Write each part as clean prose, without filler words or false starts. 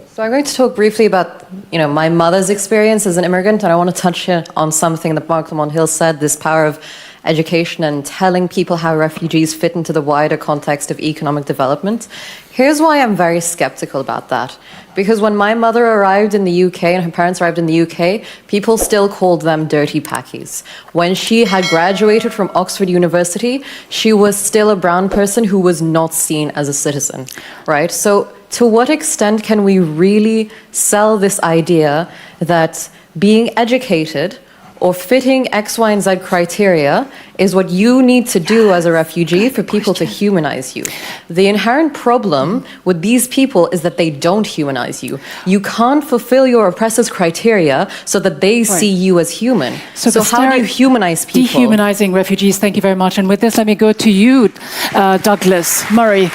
So I'm going to talk briefly about, my mother's experience as an immigrant, and I want to touch here on something that Mark Lamont Hill said, this power of education and telling people how refugees fit into the wider context of economic development. Here's why I'm very skeptical about that. Because when my mother arrived in the UK and her parents arrived in the UK, people still called them dirty packies. When she had graduated from Oxford University, she was still a brown person who was not seen as a citizen, right? So to what extent can we really sell this idea that being educated or fitting X, Y, and Z criteria is what you need to do as a refugee for people to humanize you? The inherent problem with these people is that they don't humanize you. You can't fulfill your oppressors' criteria so that they see you as human. So how do you humanize people? Dehumanizing refugees, thank you very much. And with this, let me go to you, Douglas Murray.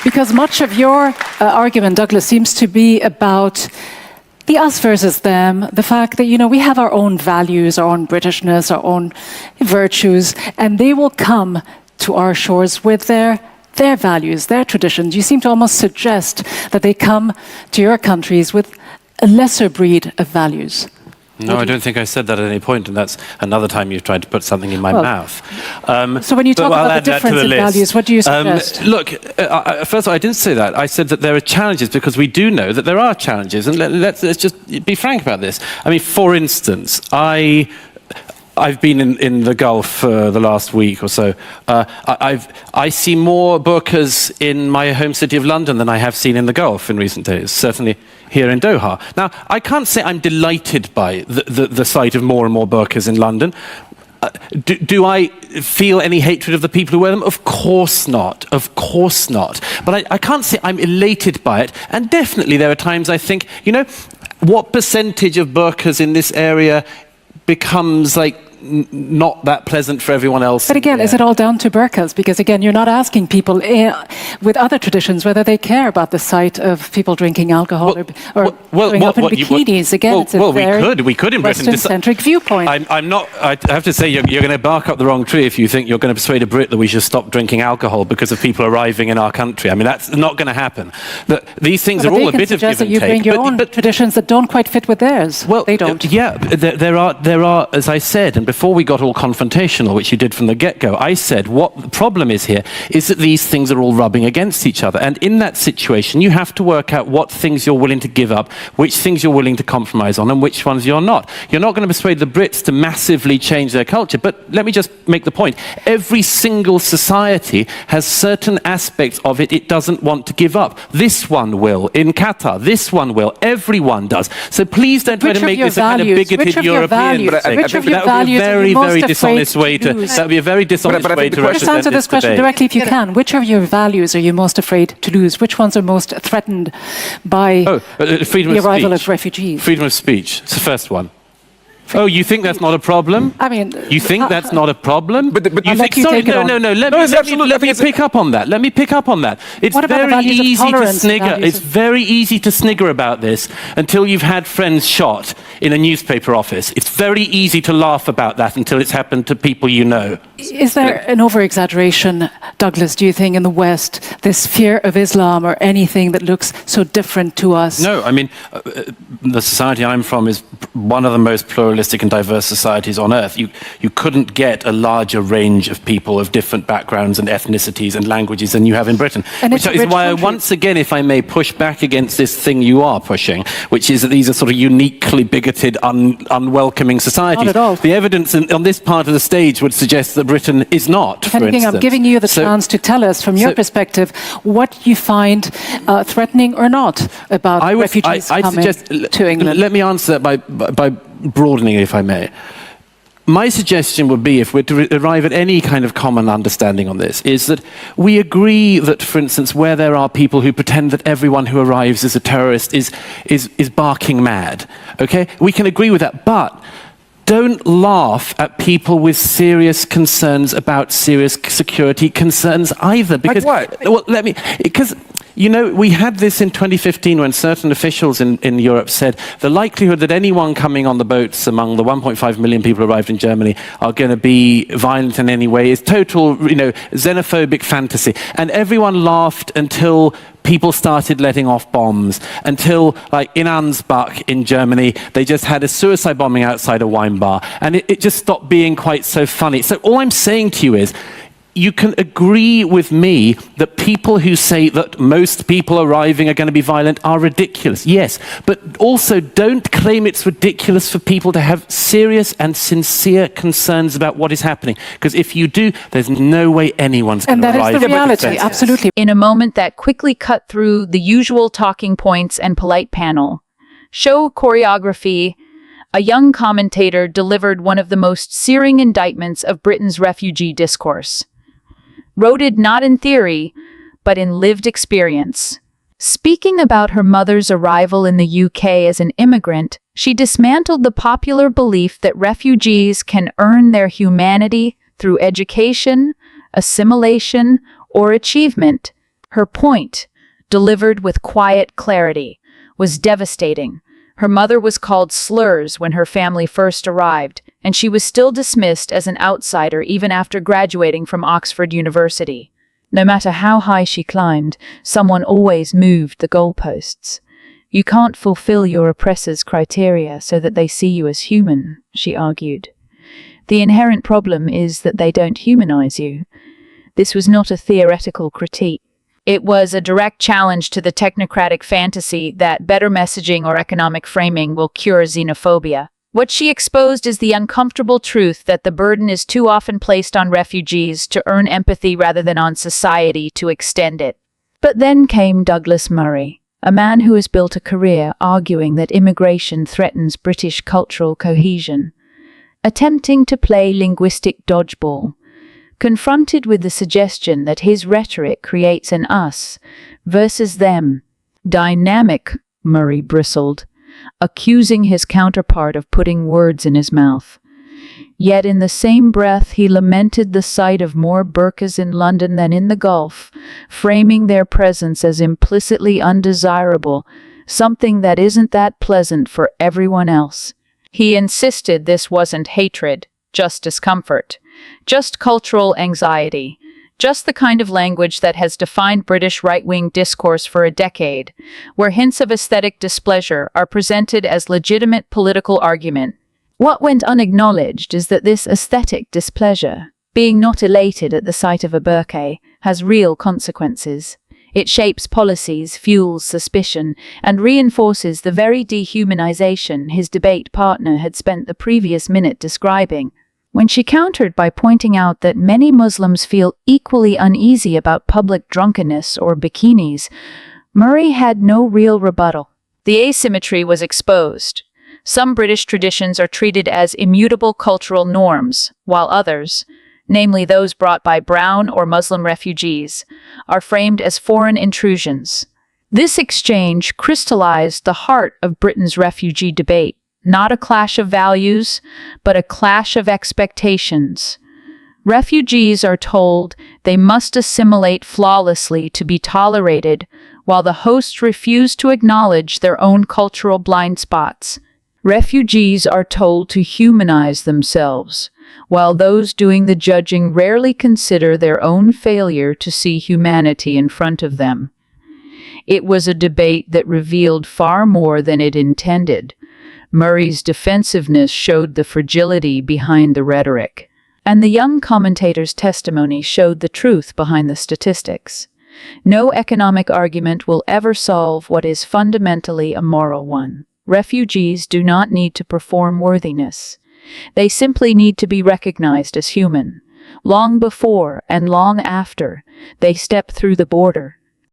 Because much of your argument, Douglas, seems to be about the us versus them, the fact that, we have our own values, our own Britishness, our own virtues, and they will come to our shores with their values, their traditions. You seem to almost suggest that they come to your countries with a lesser breed of values. No, I don't think I said that at any point, and that's another time you've tried to put something in my mouth. So when you talk about the difference in values, what do you suggest? Look, first of all, I didn't say that. I said that there are challenges because we do know that there are challenges, and let's just be frank about this. I mean, for instance, I've been in the Gulf for the last week or so. I see more burqas in my home city of London than I have seen in the Gulf in recent days, certainly here in Doha. Now, I can't say I'm delighted by the sight of more and more burqas in London. Do I feel any hatred of the people who wear them? Of course not. Of course not. But I can't say I'm elated by it. And definitely there are times I think, what percentage of burqas in this area becomes not that pleasant for everyone else. But again, is it all down to burqas? Because again, you're not asking people with other traditions whether they care about the sight of people drinking alcohol or going up in bikinis. We could in Britain. Western-centric viewpoint. I have to say, you're going to bark up the wrong tree if you think you're going to persuade a Brit that we should stop drinking alcohol because of people arriving in our country. I mean, that's not going to happen. These things are all a bit of give and take. You bring your own traditions that don't quite fit with theirs. Well, they don't. Yeah, there are, as I said, and before we got all confrontational, which you did from the get-go, I said what the problem is here is that these things are all rubbing against each other. And in that situation, you have to work out what things you're willing to give up, which things you're willing to compromise on, and which ones you're not. You're not going to persuade the Brits to massively change their culture, but let me just make the point. Every single society has certain aspects of it doesn't want to give up. This one will. In Qatar, this one will. Everyone does. So please don't try to make this a kind of bigoted European thing. Which of your values very dishonest way to. That would be a very dishonest way to represent this debate. Just answer this question directly if you can. Which of your values are you most afraid to lose? Which ones are most threatened by the arrival of refugees? Freedom of speech. It's the first one. Oh, you think that's not a problem? I mean, you think that's not a problem? But you think? Sorry, no. Let me pick up on that. Let me pick up on that. It's very easy to snigger. It's very easy to snigger about this until you've had friends shot in a newspaper office. It's very easy to laugh about that until it's happened to people you know. Is there an over-exaggeration, Douglas, do you think, in the West, this fear of Islam or anything that looks so different to us? No, I mean, the society I'm from is one of the most pluralistic and diverse societies on earth. You couldn't get a larger range of people of different backgrounds and ethnicities and languages than you have in Britain. Which is why I, once again, if I may, push back against this thing you are pushing, which is that these are sort of uniquely bigoted, unwelcoming societies. Not at all. The evidence on this part of the stage would suggest that Britain is not, for instance. I'm giving you the chance to tell us, from your perspective, what you find threatening or not about refugees coming to England. Let me answer that by broadening it, if I may. My suggestion would be, if we're to arrive at any kind of common understanding on this, is that we agree that, for instance, where there are people who pretend that everyone who arrives is a terrorist is barking mad. Okay? We can agree with that, but don't laugh at people with serious concerns about serious security concerns either. Because, like what? Well, because You know, we had this in 2015 when certain officials in Europe said the likelihood that anyone coming on the boats among the 1.5 million people who arrived in Germany are going to be violent in any way is total, xenophobic fantasy. And everyone laughed until people started letting off bombs, until, like in Ansbach in Germany, they just had a suicide bombing outside a wine bar. And it just stopped being quite so funny. So all I'm saying to you is, you can agree with me that people who say that most people arriving are going to be violent are ridiculous. Yes, but also don't claim it's ridiculous for people to have serious and sincere concerns about what is happening. Because if you do, there's no way anyone's going to arrive. And that is the reality, absolutely. In a moment that quickly cut through the usual talking points and polite panel, show choreography, a young commentator delivered one of the most searing indictments of Britain's refugee discourse. Rooted not in theory, but in lived experience. Speaking about her mother's arrival in the UK as an immigrant, she dismantled the popular belief that refugees can earn their humanity through education, assimilation, or achievement. Her point, delivered with quiet clarity, was devastating. Her mother was called slurs when her family first arrived, and she was still dismissed as an outsider even after graduating from Oxford University. No matter how high she climbed, someone always moved the goalposts. You can't fulfill your oppressor's criteria so that they see you as human, she argued. The inherent problem is that they don't humanize you. This was not a theoretical critique. It was a direct challenge to the technocratic fantasy that better messaging or economic framing will cure xenophobia. What she exposed is the uncomfortable truth that the burden is too often placed on refugees to earn empathy rather than on society to extend it. But then came Douglas Murray, a man who has built a career arguing that immigration threatens British cultural cohesion, attempting to play linguistic dodgeball. Confronted with the suggestion that his rhetoric creates an us versus them dynamic, Murray bristled, accusing his counterpart of putting words in his mouth. Yet in the same breath he lamented the sight of more burqas in London than in the Gulf, framing their presence as implicitly undesirable, something that isn't that pleasant for everyone else. He insisted this wasn't hatred, just discomfort. Just cultural anxiety. Just the kind of language that has defined British right-wing discourse for a decade, where hints of aesthetic displeasure are presented as legitimate political argument. What went unacknowledged is that this aesthetic displeasure, being not elated at the sight of a burqa, has real consequences. It shapes policies, fuels suspicion, and reinforces the very dehumanization his debate partner had spent the previous minute describing. When she countered by pointing out that many Muslims feel equally uneasy about public drunkenness or bikinis, Murray had no real rebuttal. The asymmetry was exposed. Some British traditions are treated as immutable cultural norms, while others, namely those brought by brown or Muslim refugees, are framed as foreign intrusions. This exchange crystallized the heart of Britain's refugee debate. Not a clash of values, but a clash of expectations. Refugees are told they must assimilate flawlessly to be tolerated, while the hosts refuse to acknowledge their own cultural blind spots. Refugees are told to humanize themselves, while those doing the judging rarely consider their own failure to see humanity in front of them. It was a debate that revealed far more than it intended. Murray's defensiveness showed the fragility behind the rhetoric, and the young commentator's testimony showed the truth behind the statistics. No economic argument will ever solve what is fundamentally a moral one. Refugees do not need to perform worthiness. They simply need to be recognized as human, long before and long after they step through the border.